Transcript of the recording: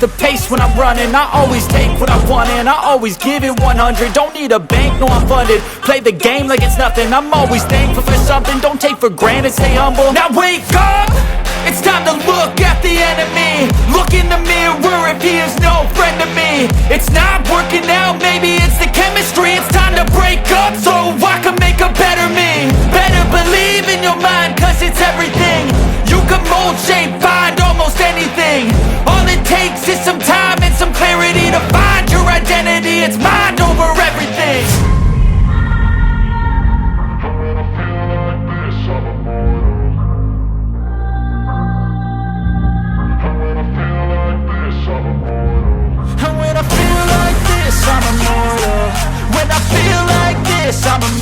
the pace when I'm running. I always take what I want and I always give it 100. Don't need a bank, no I'm funded. Play the game like it's nothing. I'm always thankful for something. Don't take for granted, stay humble. Now wake up! It's time to look at the enemy. Look in the mirror if he is no friend to me. It's not working out, maybe it's the chemistry. It's time to break up so I can make a better me. Better believe in your mind, cause it's everything. You can mold, shape, find almost anything. All it takes is some time and some clarity to find your identity. It's mind over everything. And when I feel like this, I'm immortal. When I feel like this, I'm immortal.